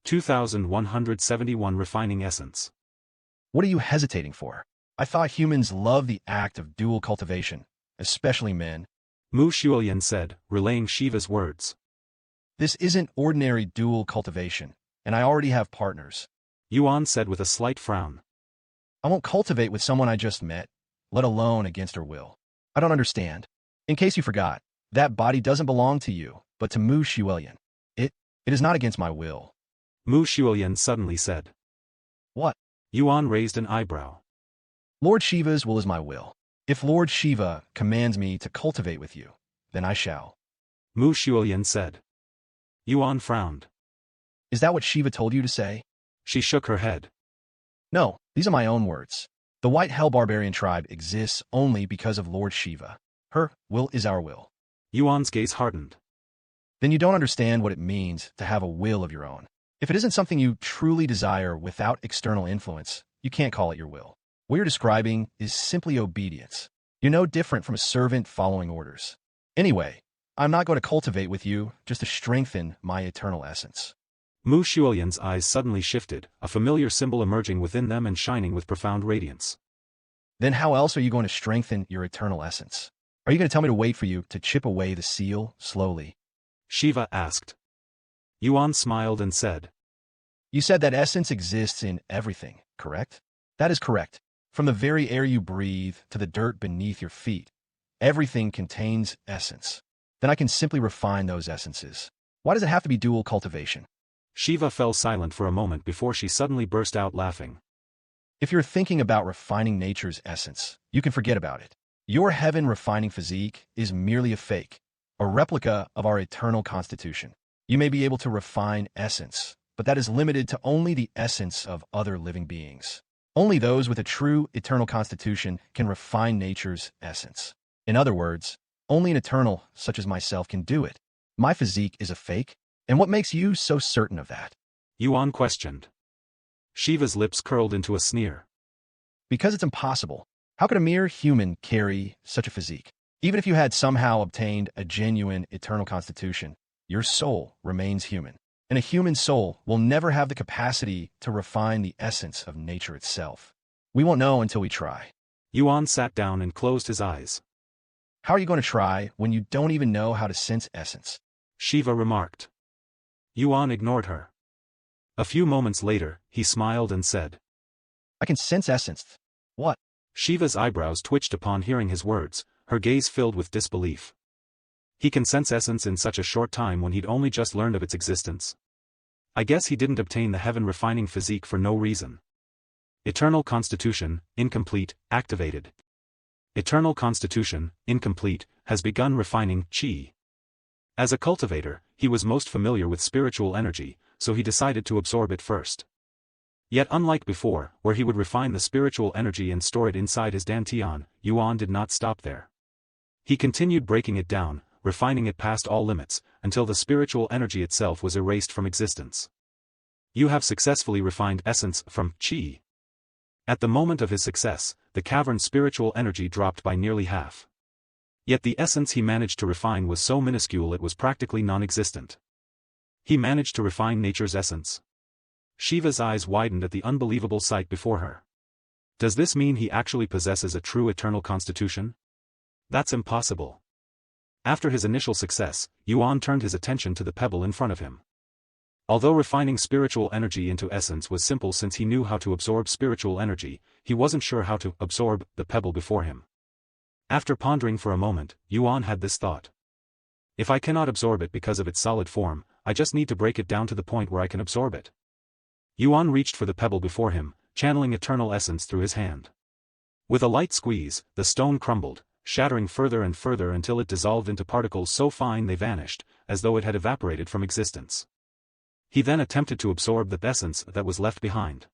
2171 Refining Essence. What are you hesitating for? I thought humans love the act of dual cultivation, especially men. Mushu said, relaying Shiva's words. This isn't ordinary dual cultivation, and I already have partners. Yuan said with a slight frown. I won't cultivate with someone I just met, let alone against her will. I don't understand. In case you forgot, that body doesn't belong to you, but to Mushu. It is not against my will. Mushu suddenly said. What? Yuan raised an eyebrow. Lord Shiva's will is my will. If Lord Shiva commands me to cultivate with you, then I shall. Mushu said. Yuan frowned. Is that what Shiva told you to say? She shook her head. No, these are my own words. The White Hell Barbarian tribe exists only because of Lord Shiva. Her will is our will. Yuan's gaze hardened. Then you don't understand what it means to have a will of your own. If it isn't something you truly desire without external influence, you can't call it your will. What you're describing is simply obedience. You're no different from a servant following orders. Anyway, I'm not going to cultivate with you just to strengthen my eternal essence. Mushu's eyes suddenly shifted, a familiar symbol emerging within them and shining with profound radiance. Then how else are you going to strengthen your eternal essence? Are you going to tell me to wait for you to chip away the seal slowly? Shiva asked. Yuan smiled and said. You said that essence exists in everything, correct? That is correct. From the very air you breathe to the dirt beneath your feet, everything contains essence. Then I can simply refine those essences. Why does it have to be dual cultivation? Shiva fell silent for a moment before she suddenly burst out laughing. If you're thinking about refining nature's essence, you can forget about it. Your heaven refining physique is merely a fake, a replica of our eternal constitution. You may be able to refine essence, but that is limited to only the essence of other living beings. Only those with a true eternal constitution can refine nature's essence. In other words, only an eternal such as myself can do it. My physique is a fake, and what makes you so certain of that? Yuan questioned. Shiva's lips curled into a sneer. Because it's impossible. How could a mere human carry such a physique? Even if you had somehow obtained a genuine eternal constitution, your soul remains human. And a human soul will never have the capacity to refine the essence of nature itself. We won't know until we try. Yuan sat down and closed his eyes. How are you going to try when you don't even know how to sense essence? Shiva remarked. Yuan ignored her. A few moments later, he smiled and said. I can sense essence. What? Shiva's eyebrows twitched upon hearing his words, her gaze filled with disbelief. He can sense essence in such a short time when he'd only just learned of its existence. I guess he didn't obtain the heaven-refining physique for no reason. Eternal Constitution, incomplete, activated. Eternal Constitution, incomplete, has begun refining chi. As a cultivator, he was most familiar with spiritual energy, so he decided to absorb it first. Yet unlike before, where he would refine the spiritual energy and store it inside his dantian, Yuan did not stop there. He continued breaking it down, refining it past all limits, until the spiritual energy itself was erased from existence. You have successfully refined essence from chi. At the moment of his success, the cavern's spiritual energy dropped by nearly half. Yet the essence he managed to refine was so minuscule it was practically non-existent. He managed to refine nature's essence. Shiva's eyes widened at the unbelievable sight before her. Does this mean he actually possesses a true eternal constitution? That's impossible. After his initial success, Yuan turned his attention to the pebble in front of him. Although refining spiritual energy into essence was simple since he knew how to absorb spiritual energy, he wasn't sure how to absorb the pebble before him. After pondering for a moment, Yuan had this thought. If I cannot absorb it because of its solid form, I just need to break it down to the point where I can absorb it. Yuan reached for the pebble before him, channeling eternal essence through his hand. With a light squeeze, the stone crumbled, shattering further and further until it dissolved into particles so fine they vanished, as though it had evaporated from existence. He then attempted to absorb the essence that was left behind.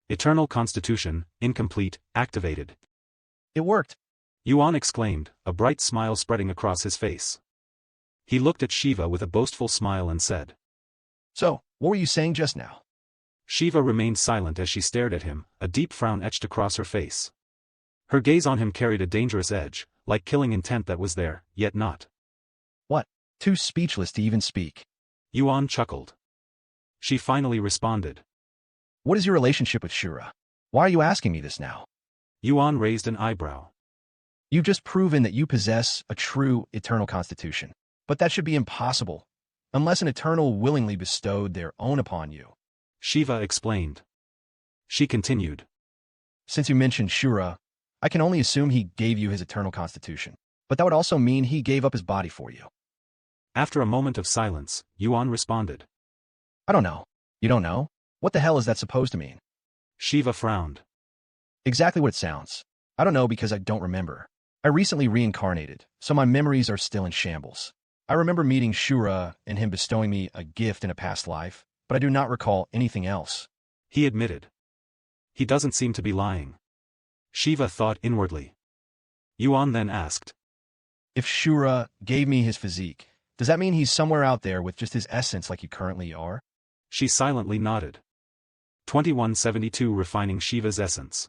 Eternal Constitution, incomplete, activated. It worked. Yuan exclaimed, a bright smile spreading across his face. He looked at Shiva with a boastful smile and said. So, what were you saying just now? Shiva remained silent as she stared at him, a deep frown etched across her face. Her gaze on him carried a dangerous edge, like killing intent that was there, yet not. What? Too speechless to even speak. Yuan chuckled. She finally responded. What is your relationship with Shura? Why are you asking me this now? Yuan raised an eyebrow. You've just proven that you possess a true eternal constitution. But that should be impossible, unless an eternal willingly bestowed their own upon you. Shiva explained. She continued. Since you mentioned Shura, I can only assume he gave you his eternal constitution. But that would also mean he gave up his body for you. After a moment of silence, Yuan responded. I don't know. You don't know? What the hell is that supposed to mean? Shiva frowned. Exactly what it sounds. I don't know because I don't remember. I recently reincarnated, so my memories are still in shambles. I remember meeting Shura and him bestowing me a gift in a past life, but I do not recall anything else. He admitted. He doesn't seem to be lying. Shiva thought inwardly. Yuan then asked. If Shura gave me his physique, does that mean he's somewhere out there with just his essence like you currently are? She silently nodded. 2172 Refining Shiva's Essence.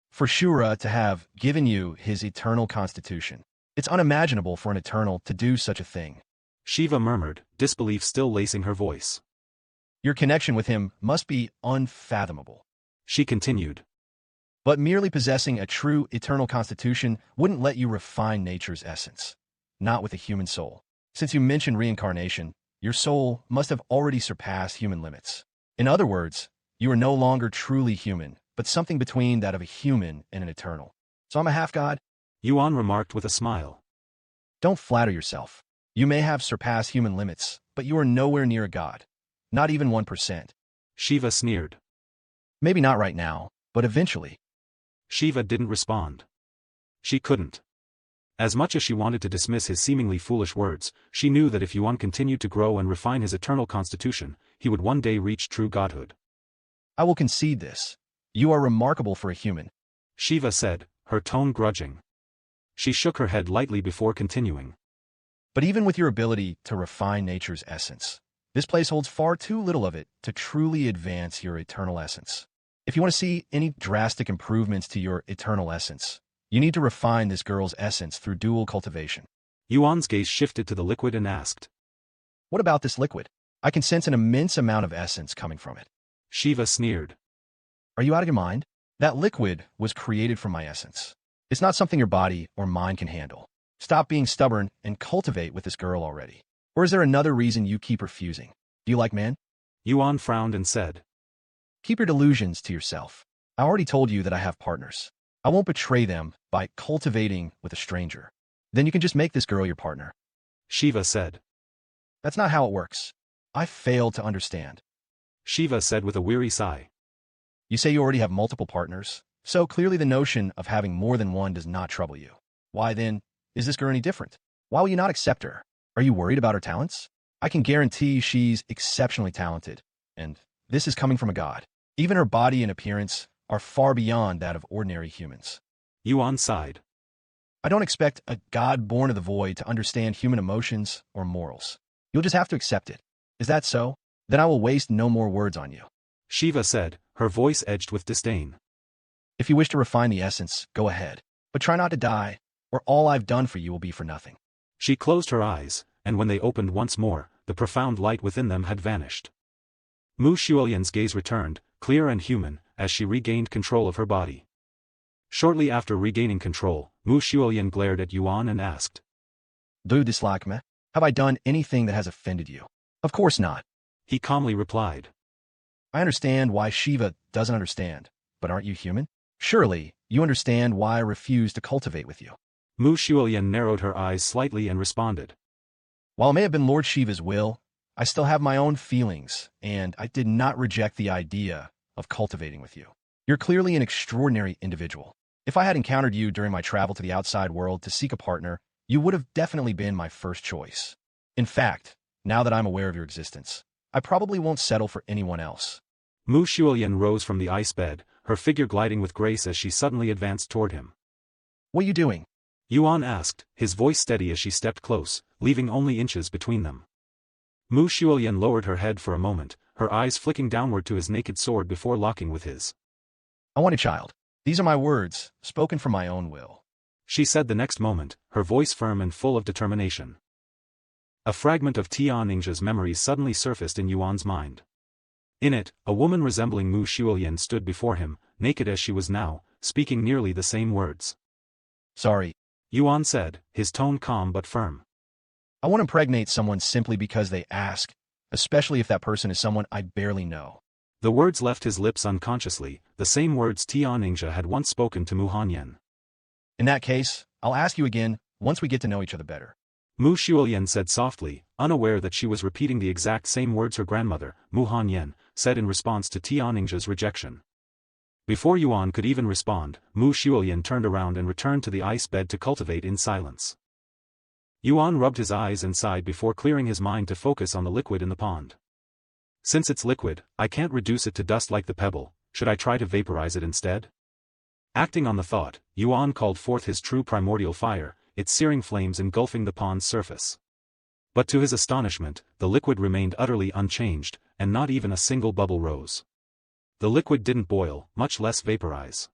For Shura to have given you his eternal constitution, it's unimaginable for an eternal to do such a thing. Shiva murmured, disbelief still lacing her voice. Your connection with him must be unfathomable. She continued. But merely possessing a true eternal constitution wouldn't let you refine nature's essence, not with a human soul. Since you mentioned reincarnation, your soul must have already surpassed human limits. In other words, you are no longer truly human, but something between that of a human and an eternal. So I'm a half-god? Yuan remarked with a smile. Don't flatter yourself. You may have surpassed human limits, but you are nowhere near a god. Not even 1%. Shiva sneered. Maybe not right now, but eventually. Shiva didn't respond. She couldn't. As much as she wanted to dismiss his seemingly foolish words, she knew that if Yuan continued to grow and refine his eternal constitution, he would one day reach true godhood. I will concede this. You are remarkable for a human, Shiva said, her tone grudging. She shook her head lightly before continuing. But even with your ability to refine nature's essence, this place holds far too little of it to truly advance your eternal essence. If you want to see any drastic improvements to your eternal essence, you need to refine this girl's essence through dual cultivation. Yuan's gaze shifted to the liquid and asked. What about this liquid? I can sense an immense amount of essence coming from it. Shiva sneered. Are you out of your mind? That liquid was created from my essence. It's not something your body or mind can handle. Stop being stubborn and cultivate with this girl already. Or is there another reason you keep refusing? Do you like men? Yuan frowned and said. Keep your delusions to yourself. I already told you that I have partners. I won't betray them by cultivating with a stranger. Then you can just make this girl your partner. Shiva said. That's not how it works. I failed to understand. Shiva said with a weary sigh. You say you already have multiple partners, so clearly the notion of having more than one does not trouble you. Why then, is this girl any different? Why will you not accept her? Are you worried about her talents? I can guarantee she's exceptionally talented, and this is coming from a god. Even her body and appearance are far beyond that of ordinary humans. Yuan sighed. I don't expect a god born of the void to understand human emotions or morals. You'll just have to accept it. Is that so? Then I will waste no more words on you. Shiva said, her voice edged with disdain. If you wish to refine the essence, go ahead. But try not to die, or all I've done for you will be for nothing. She closed her eyes, and when they opened once more, the profound light within them had vanished. Mushulian's gaze returned, clear and human, as she regained control of her body. Shortly after regaining control, Mushulian glared at Yuan and asked. Do you dislike me? Have I done anything that has offended you? Of course not. He calmly replied. I understand why Shiva doesn't understand, but aren't you human? Surely, you understand why I refuse to cultivate with you. Mushulian narrowed her eyes slightly and responded. While it may have been Lord Shiva's will, I still have my own feelings, and I did not reject the idea of cultivating with you. You're clearly an extraordinary individual. If I had encountered you during my travel to the outside world to seek a partner, you would have definitely been my first choice. In fact, now that I'm aware of your existence, I probably won't settle for anyone else. Mushulian rose from the ice bed, her figure gliding with grace as she suddenly advanced toward him. What are you doing? Yuan asked, his voice steady as she stepped close, leaving only inches between them. Mushulian lowered her head for a moment, her eyes flicking downward to his naked sword before locking with his. I want a child. These are my words, spoken from my own will. She said the next moment, her voice firm and full of determination. A fragment of Tian Ningxia's memories suddenly surfaced in Yuan's mind. In it, a woman resembling Mu Shuolian stood before him, naked as she was now, speaking nearly the same words. Sorry. Yuan said, his tone calm but firm. I won't impregnate someone simply because they ask, especially if that person is someone I barely know. The words left his lips unconsciously, the same words Tian Ningxia had once spoken to Mu Hanyan. In that case, I'll ask you again, once we get to know each other better. Mu Shuolian said softly, unaware that she was repeating the exact same words her grandmother, Mu Hanyan, said in response to Tian Ningxia's rejection. Before Yuan could even respond, Mu Shuolian turned around and returned to the ice bed to cultivate in silence. Yuan rubbed his eyes and sighed before clearing his mind to focus on the liquid in the pond. Since it's liquid, I can't reduce it to dust like the pebble, should I try to vaporize it instead? Acting on the thought, Yuan called forth his true primordial fire, its searing flames engulfing the pond's surface. But to his astonishment, the liquid remained utterly unchanged, and not even a single bubble rose. The liquid didn't boil, much less vaporize.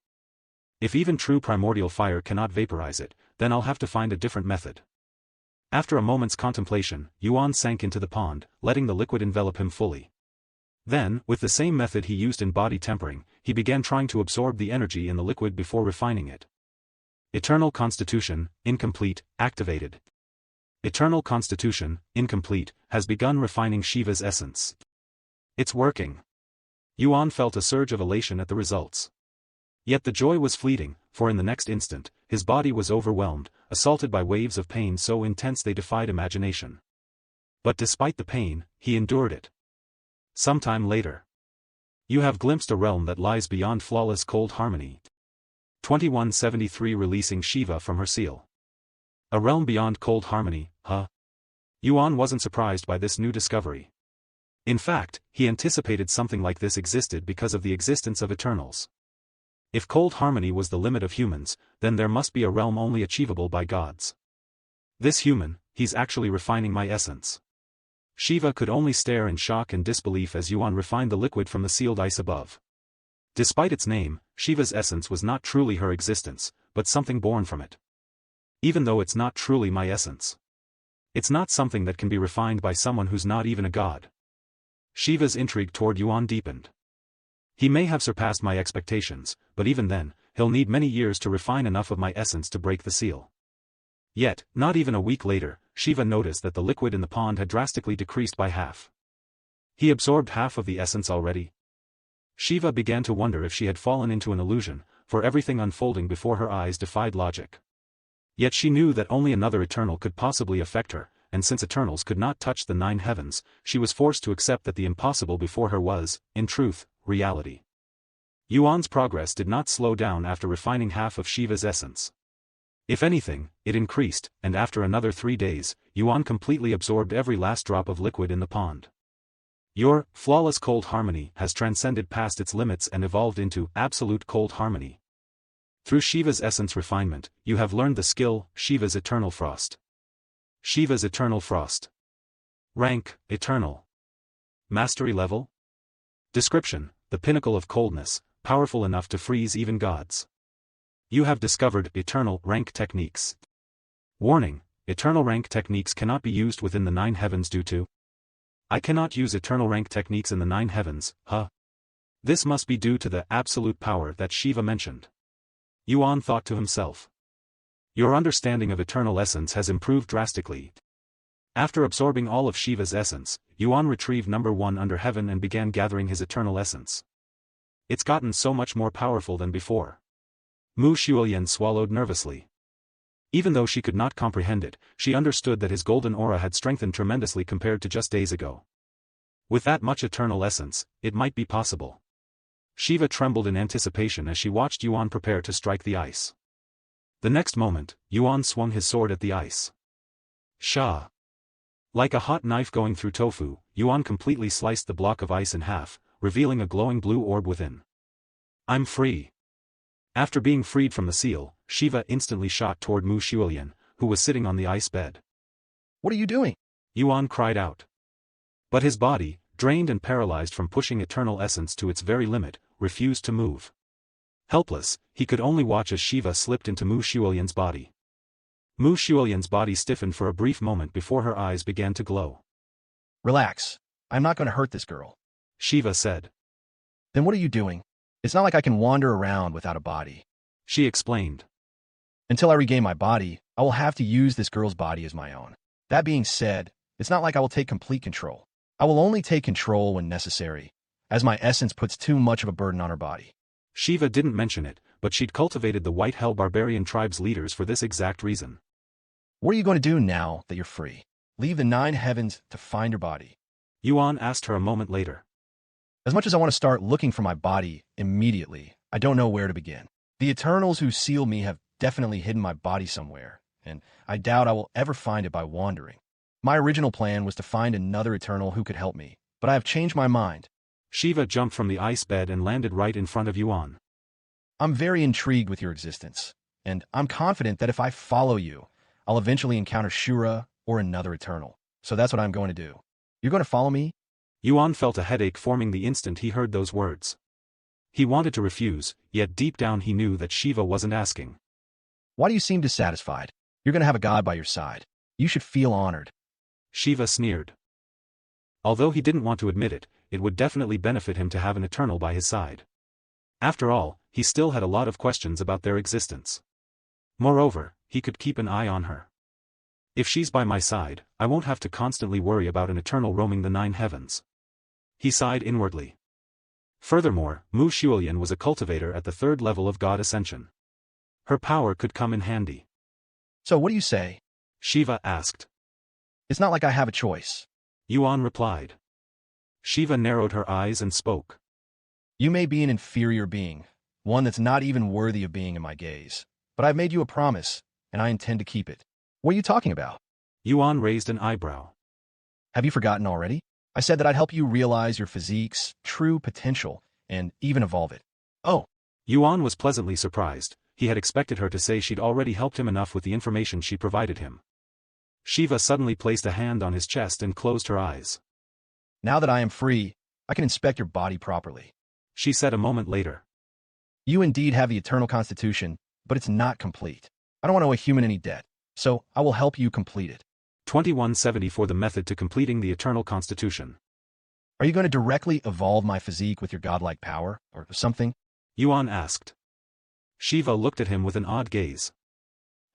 If even true primordial fire cannot vaporize it, then I'll have to find a different method. After a moment's contemplation, Yuan sank into the pond, letting the liquid envelop him fully. Then, with the same method he used in body tempering, he began trying to absorb the energy in the liquid before refining it. Eternal Constitution, incomplete, activated. Eternal Constitution, incomplete, has begun refining Shiva's essence. It's working. Yuan felt a surge of elation at the results. Yet the joy was fleeting, for in the next instant, his body was overwhelmed, assaulted by waves of pain so intense they defied imagination. But despite the pain, he endured it. Sometime later. You have glimpsed a realm that lies beyond flawless cold harmony. 2173 Releasing Shiva from her seal. A realm beyond cold harmony, huh? Yuan wasn't surprised by this new discovery. In fact, he anticipated something like this existed because of the existence of Eternals. If cold harmony was the limit of humans, then there must be a realm only achievable by gods. This human, he's actually refining my essence. Shiva could only stare in shock and disbelief as Yuan refined the liquid from the sealed ice above. Despite its name, Shiva's essence was not truly her existence, but something born from it. Even though it's not truly my essence. It's not something that can be refined by someone who's not even a god. Shiva's intrigue toward Yuan deepened. He may have surpassed my expectations, but even then, he'll need many years to refine enough of my essence to break the seal. Yet, not even a week later, Shiva noticed that the liquid in the pond had drastically decreased by half. He absorbed half of the essence already. Shiva began to wonder if she had fallen into an illusion, for everything unfolding before her eyes defied logic. Yet she knew that only another Eternal could possibly affect her, and since Eternals could not touch the 9 heavens, she was forced to accept that the impossible before her was, in truth, reality. Yuan's progress did not slow down after refining half of Shiva's essence. If anything, it increased, and after another 3 days, Yuan completely absorbed every last drop of liquid in the pond. Your flawless cold harmony has transcended past its limits and evolved into absolute cold harmony. Through Shiva's essence refinement, you have learned the skill, Shiva's Eternal Frost. Shiva's Eternal Frost. Rank, Eternal. Mastery level? Description, the pinnacle of coldness, powerful enough to freeze even gods. You have discovered Eternal Rank Techniques. Warning, Eternal Rank Techniques cannot be used within the 9 heavens due to. I cannot use Eternal Rank Techniques in the 9 heavens, huh? This must be due to the absolute power that Shiva mentioned. Yuan thought to himself. Your understanding of Eternal Essence has improved drastically. After absorbing all of Shiva's essence, Yuan retrieved number 1 under heaven and began gathering his Eternal Essence. It's gotten so much more powerful than before. Mu Shuolian swallowed nervously. Even though she could not comprehend it, she understood that his golden aura had strengthened tremendously compared to just days ago. With that much Eternal Essence, it might be possible. Shiva trembled in anticipation as she watched Yuan prepare to strike the ice. The next moment, Yuan swung his sword at the ice. Sha! Like a hot knife going through tofu, Yuan completely sliced the block of ice in half, revealing a glowing blue orb within. I'm free. After being freed from the seal, Shiva instantly shot toward Mu Shuolian, who was sitting on the ice bed. What are you doing? Yuan cried out. But his body, drained and paralyzed from pushing Eternal Essence to its very limit, refused to move. Helpless, he could only watch as Shiva slipped into Mu Shuolian's body. Mu Shuolian's body stiffened for a brief moment before her eyes began to glow. Relax. I'm not going to hurt this girl. Shiva said. Then what are you doing? It's not like I can wander around without a body. She explained. Until I regain my body, I will have to use this girl's body as my own. That being said, it's not like I will take complete control. I will only take control when necessary, as my essence puts too much of a burden on her body. Shiva didn't mention it, but she'd cultivated the White Hell barbarian tribe's leaders for this exact reason. What are you going to do now that you're free? Leave the 9 heavens to find your body. Yuan asked her a moment later. As much as I want to start looking for my body immediately, I don't know where to begin. The Eternals who sealed me have definitely hidden my body somewhere, and I doubt I will ever find it by wandering. My original plan was to find another Eternal who could help me, but I have changed my mind. Shiva jumped from the ice bed and landed right in front of Yuan. I'm very intrigued with your existence, and I'm confident that if I follow you, I'll eventually encounter Shura or another Eternal. So that's what I'm going to do. You're going to follow me? Yuan felt a headache forming the instant he heard those words. He wanted to refuse, yet deep down he knew that Shiva wasn't asking. Why do you seem dissatisfied? You're going to have a god by your side. You should feel honored. Shiva sneered. Although he didn't want to admit it, it would definitely benefit him to have an Eternal by his side. After all, he still had a lot of questions about their existence. Moreover, he could keep an eye on her. If she's by my side, I won't have to constantly worry about an Eternal roaming the 9 heavens. He sighed inwardly. Furthermore, Mushu was a cultivator at the 3rd level of God Ascension. Her power could come in handy. So what do you say? Shiva asked. It's not like I have a choice. Yuan replied. Shiva narrowed her eyes and spoke. You may be an inferior being, one that's not even worthy of being in my gaze, but I've made you a promise, and I intend to keep it. What are you talking about? Yuan raised an eyebrow. Have you forgotten already? I said that I'd help you realize your physique's true potential and even evolve it. Oh. Yuan was pleasantly surprised. He had expected her to say she'd already helped him enough with the information she provided him. Shiva suddenly placed a hand on his chest and closed her eyes. Now that I am free, I can inspect your body properly. She said a moment later. You indeed have the eternal constitution, but it's not complete. I don't want to owe a human any debt, so I will help you complete it. 2170 for the method to completing the eternal constitution. Are you going to directly evolve my physique with your godlike power, or something? Yuan asked. Shiva looked at him with an odd gaze.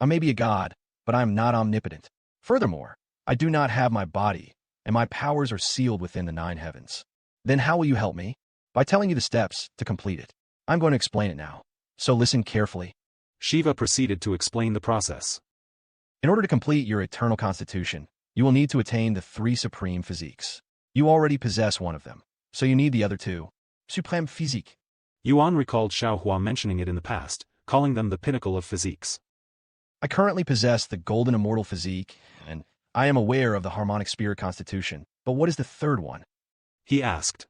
I may be a god, but I am not omnipotent. Furthermore, I do not have my body, and my powers are sealed within the 9 heavens. Then how will you help me? By telling you the steps to complete it. I'm going to explain it now, so listen carefully. Shiva proceeded to explain the process. In order to complete your eternal constitution, you will need to attain the 3 supreme physiques. You already possess one of them, so you need the other 2. Supreme physique. Yuan recalled Xiaohua mentioning it in the past, calling them the pinnacle of physiques. I currently possess the golden immortal physique, and I am aware of the harmonic spirit constitution, but what is the 3rd one? He asked.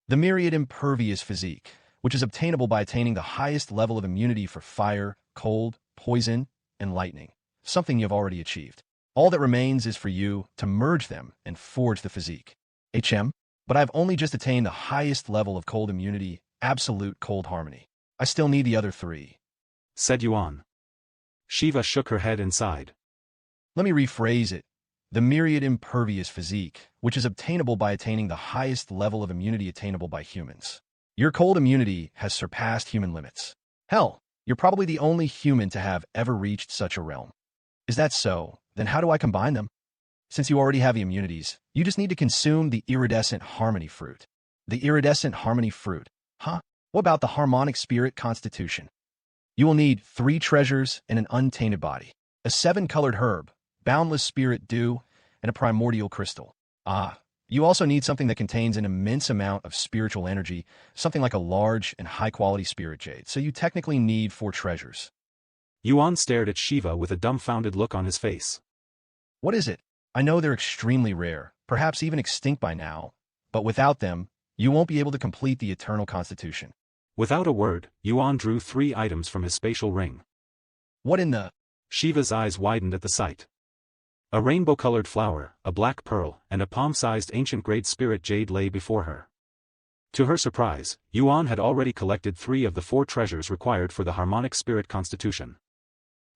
The myriad impervious physique, which is obtainable by attaining the highest level of immunity for fire, cold, poison, and lightning, something you have already achieved. All that remains is for you to merge them and forge the physique. But I've only just attained the highest level of cold immunity, absolute cold harmony. I still need the other 3. Said Yuan. Shiva shook her head and sighed. Let me rephrase it. The myriad impervious physique, which is obtainable by attaining the highest level of immunity attainable by humans. Your cold immunity has surpassed human limits. Hell, you're probably the only human to have ever reached such a realm. Is that so? Then how do I combine them? Since you already have the immunities, you just need to consume the iridescent harmony fruit. The iridescent harmony fruit. Huh? What about the harmonic spirit constitution? You will need 3 treasures and an untainted body, a 7-colored herb, boundless spirit dew, and a primordial crystal. You also need something that contains an immense amount of spiritual energy, something like a large and high-quality spirit jade, so you technically need 4 treasures. Yuan stared at Shiva with a dumbfounded look on his face. What is it? I know they're extremely rare, perhaps even extinct by now, but without them, you won't be able to complete the eternal constitution. Without a word, Yuan drew 3 items from his spatial ring. What in the... Shiva's eyes widened at the sight. A rainbow-colored flower, a black pearl, and a palm-sized ancient-grade spirit jade lay before her. To her surprise, Yuan had already collected 3 of the 4 treasures required for the harmonic spirit constitution.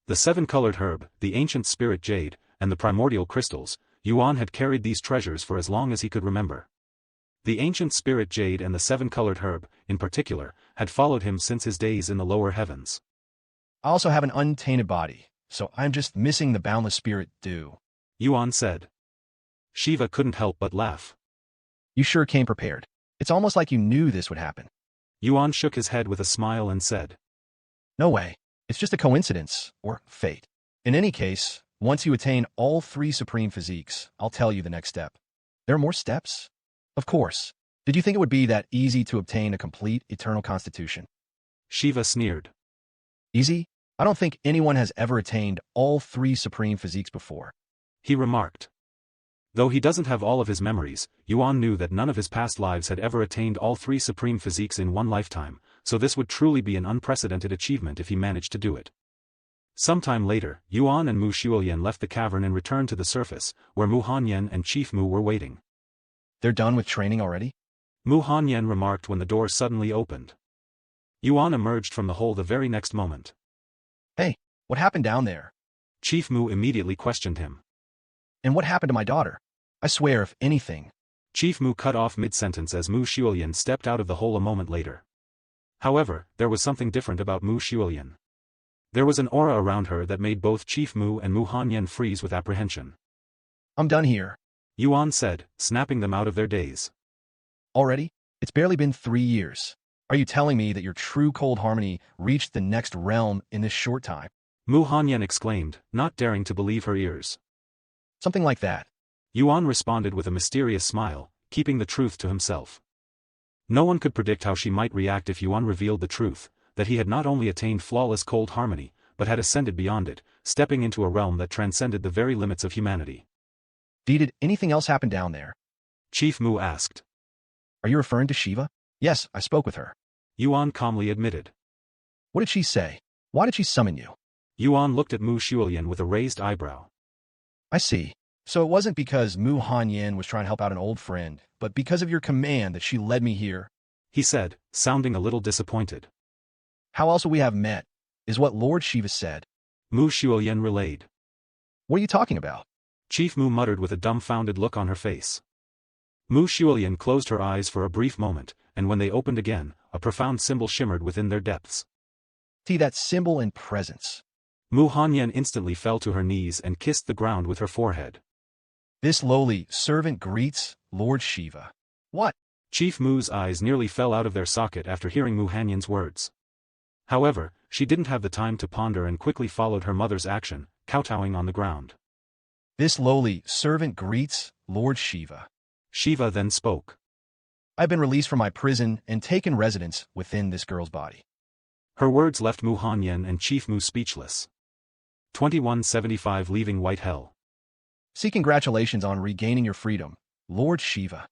The 7-colored herb, the ancient spirit jade, and the primordial crystals. Yuan had carried these treasures for as long as he could remember. The ancient spirit jade and the seven-colored herb, in particular, had followed him since his days in the lower heavens. I also have an untainted body, so I'm just missing the boundless spirit dew. Yuan said. Shiva couldn't help but laugh. You sure came prepared. It's almost like you knew this would happen. Yuan shook his head with a smile and said. No way. It's just a coincidence, or fate. In any case, once you attain all 3 supreme physiques, I'll tell you the next step. There are more steps? Of course. Did you think it would be that easy to obtain a complete eternal constitution? Shiva sneered. Easy? I don't think anyone has ever attained all 3 supreme physiques before. He remarked. Though he doesn't have all of his memories, Yuan knew that none of his past lives had ever attained all 3 supreme physiques in one lifetime, so this would truly be an unprecedented achievement if he managed to do it. Sometime later, Yuan and Mu Xiulian left the cavern and returned to the surface, where Mu Hanyan and Chief Mu were waiting. They're done with training already? Mu Hanyan remarked when the door suddenly opened. Yuan emerged from the hole the very next moment. Hey, what happened down there? Chief Mu immediately questioned him. And what happened to my daughter? I swear if anything. Chief Mu cut off mid-sentence as Mu Xiulian stepped out of the hole a moment later. However, there was something different about Mu Xiulian. There was an aura around her that made both Chief Mu and Mu Hanyan freeze with apprehension. I'm done here. Yuan said, snapping them out of their daze. Already? It's barely been 3 years. Are you telling me that your true cold harmony reached the next realm in this short time? Mu Hanyan exclaimed, not daring to believe her ears. Something like that. Yuan responded with a mysterious smile, keeping the truth to himself. No one could predict how she might react if Yuan revealed the truth, that he had not only attained flawless cold harmony, but had ascended beyond it, stepping into a realm that transcended the very limits of humanity. Did anything else happen down there? Chief Mu asked. Are you referring to Shiva? Yes, I spoke with her. Yuan calmly admitted. What did she say? Why did she summon you? Yuan looked at Mu Xiulian with a raised eyebrow. I see. So it wasn't because Mu Hanyan was trying to help out an old friend, but because of your command that she led me here? He said, sounding a little disappointed. How else would we have met, is what Lord Shiva said. Mu Xiulian relayed. What are you talking about? Chief Mu muttered with a dumbfounded look on her face. Mu Xiulian closed her eyes for a brief moment, and when they opened again, a profound symbol shimmered within their depths. See that symbol and presence. Mu Hanyan instantly fell to her knees and kissed the ground with her forehead. This lowly servant greets Lord Shiva. What? Chief Mu's eyes nearly fell out of their socket after hearing Mu Hanyan's words. However, she didn't have the time to ponder and quickly followed her mother's action, kowtowing on the ground. This lowly servant greets Lord Shiva. Shiva then spoke. I've been released from my prison and taken residence within this girl's body. Her words left Mu Hanyan and Chief Mu speechless. 2175 Leaving White Hell. See, congratulations on regaining your freedom, Lord Shiva.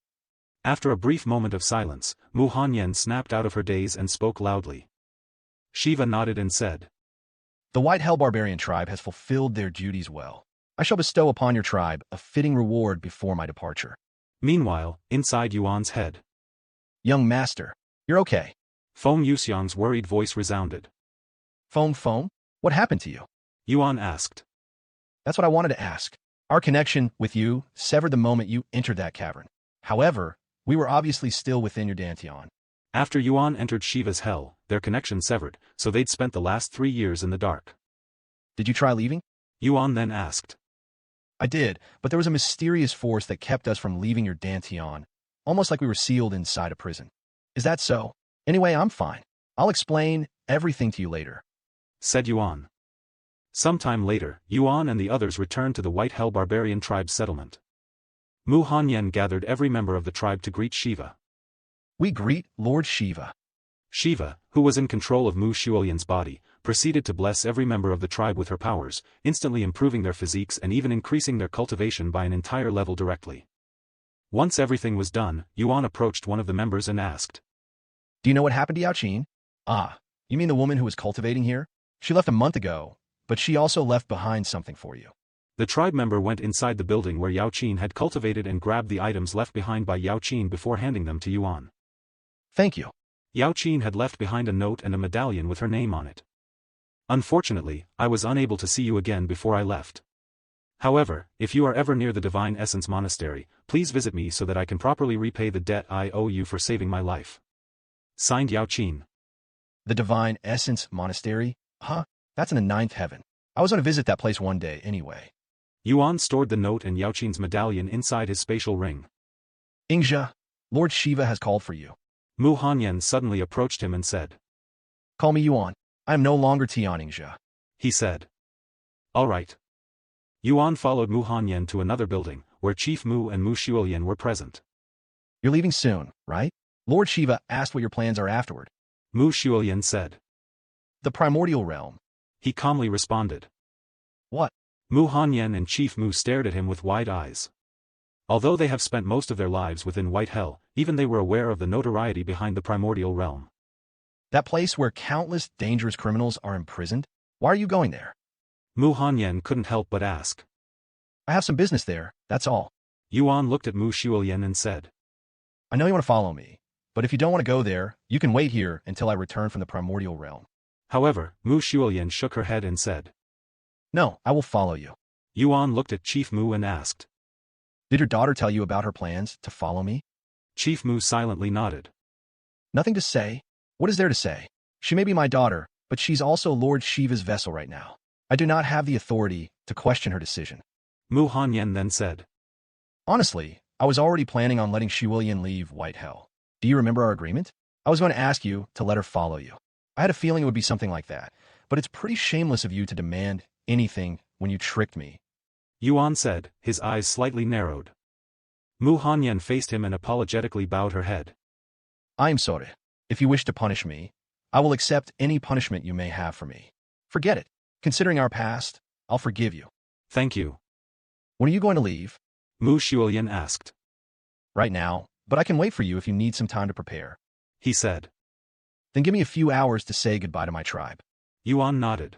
After a brief moment of silence, Mu Hanyan snapped out of her daze and spoke loudly. Shiva nodded and said, The White Hell Barbarian tribe has fulfilled their duties well. I shall bestow upon your tribe a fitting reward before my departure. Meanwhile, inside Yuan's head. Young master, you're okay. Feng Yuxiang's worried voice resounded. Foam? What happened to you? Yuan asked. That's what I wanted to ask. Our connection with you severed the moment you entered that cavern. However, we were obviously still within your dantian. After Yuan entered Shiva's hell, their connection severed, so they'd spent the last 3 years in the dark. Did you try leaving? Yuan then asked. I did, but there was a mysterious force that kept us from leaving your dantian, almost like we were sealed inside a prison. Is that so? Anyway, I'm fine. I'll explain everything to you later, said Yuan. Sometime later, Yuan and the others returned to the White Hell Barbarian tribe's settlement. Mu Hanyan gathered every member of the tribe to greet Shiva. We greet Lord Shiva. Shiva, who was in control of Mu Xiulian's body, proceeded to bless every member of the tribe with her powers, instantly improving their physiques and even increasing their cultivation by an entire level directly. Once everything was done, Yuan approached one of the members and asked. Do you know what happened to Yao Qin? Ah, you mean the woman who was cultivating here? She left a month ago, but she also left behind something for you. The tribe member went inside the building where Yao Qin had cultivated and grabbed the items left behind by Yao Qin before handing them to Yuan. Thank you. Yao Qin had left behind a note and a medallion with her name on it. Unfortunately, I was unable to see you again before I left. However, if you are ever near the Divine Essence Monastery, please visit me so that I can properly repay the debt I owe you for saving my life. Signed Yao Qin. The Divine Essence Monastery? Huh? That's in the ninth heaven. I was going to visit that place one day anyway. Yuan stored the note and Yao Qin's medallion inside his spatial ring. Ingzha, Lord Shiva has called for you. Mu Hanyan suddenly approached him and said. Call me Yuan. I am no longer Tian Ingzha. He said. All right. Yuan followed Mu Hanyan to another building, where Chief Mu and Mu Shuolian were present. You're leaving soon, right? Lord Shiva asked what your plans are afterward. Mu Shuolian said. The Primordial Realm. He calmly responded. What? Mu Hanyan and Chief Mu stared at him with wide eyes. Although they have spent most of their lives within White Hell, even they were aware of the notoriety behind the Primordial Realm. That place where countless dangerous criminals are imprisoned? Why are you going there? Mu Hanyan couldn't help but ask. I have some business there, that's all. Yuan looked at Mu Shuolian and said. I know you want to follow me, but if you don't want to go there, you can wait here until I return from the Primordial Realm. However, Mu Shuolian shook her head and said. No, I will follow you. Yuan looked at Chief Mu and asked. Did your daughter tell you about her plans to follow me? Chief Mu silently nodded. Nothing to say? What is there to say? She may be my daughter, but she's also Lord Shiva's vessel right now. I do not have the authority to question her decision. Mu Hanyan then said. Honestly, I was already planning on letting Shuolian leave White Hell. Do you remember our agreement? I was going to ask you to let her follow you. I had a feeling it would be something like that, but it's pretty shameless of you to demand anything when you tricked me. Yuan said, his eyes slightly narrowed. Mu Hanyan faced him and apologetically bowed her head. I am sorry. If you wish to punish me, I will accept any punishment you may have for me. Forget it. Considering our past, I'll forgive you. Thank you. When are you going to leave? Mu Shuolian asked. Right now, but I can wait for you if you need some time to prepare. He said. Then give me a few hours to say goodbye to my tribe. Yuan nodded.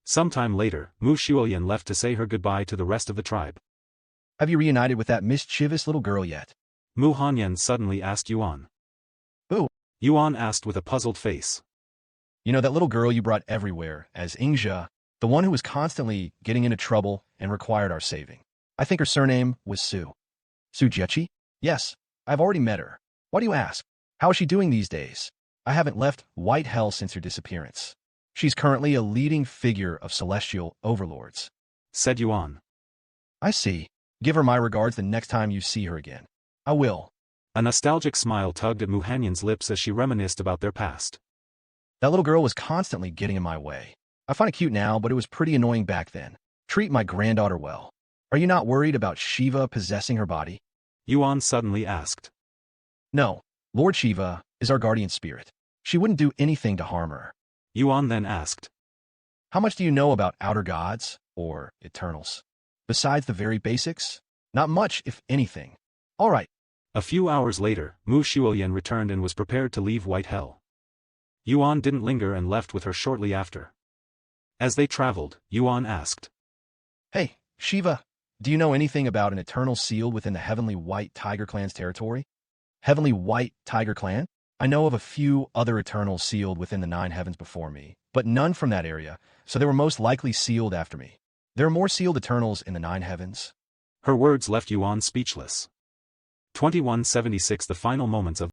Sometime later, Mu Shuolian left to say her goodbye to the rest of the tribe. Have you reunited with that mischievous little girl yet? Mu Hanyan suddenly asked Yuan. Who? Yuan asked with a puzzled face. You know that little girl you brought everywhere as Ingzha, the one who was constantly getting into trouble and required our saving. I think her surname was Su. Su Jechi? Yes, I've already met her. Why do you ask? How is she doing these days? I haven't left White Hell since her disappearance. She's currently a leading figure of celestial overlords. Said Yuan. I see. Give her my regards the next time you see her again. I will. A nostalgic smile tugged at Mu Hanyan's lips as she reminisced about their past. That little girl was constantly getting in my way. I find it cute now, but it was pretty annoying back then. Treat my granddaughter well. Are you not worried about Shiva possessing her body? Yuan suddenly asked. No. Lord Shiva is our guardian spirit. She wouldn't do anything to harm her. Yuan then asked. How much do you know about outer gods, or eternals? Besides the very basics? Not much, if anything. All right. A few hours later, Mu Shuolian returned and was prepared to leave White Hell. Yuan didn't linger and left with her shortly after. As they traveled, Yuan asked. Hey, Shiva, do you know anything about an eternal sealed within the Heavenly White Tiger Clan's territory? Heavenly White Tiger Clan? I know of a few other Eternals sealed within the 9 heavens before me, but none from that area, so they were most likely sealed after me. There are more sealed Eternals in the 9 heavens. Her words left Yuan speechless. 2176 The final moments of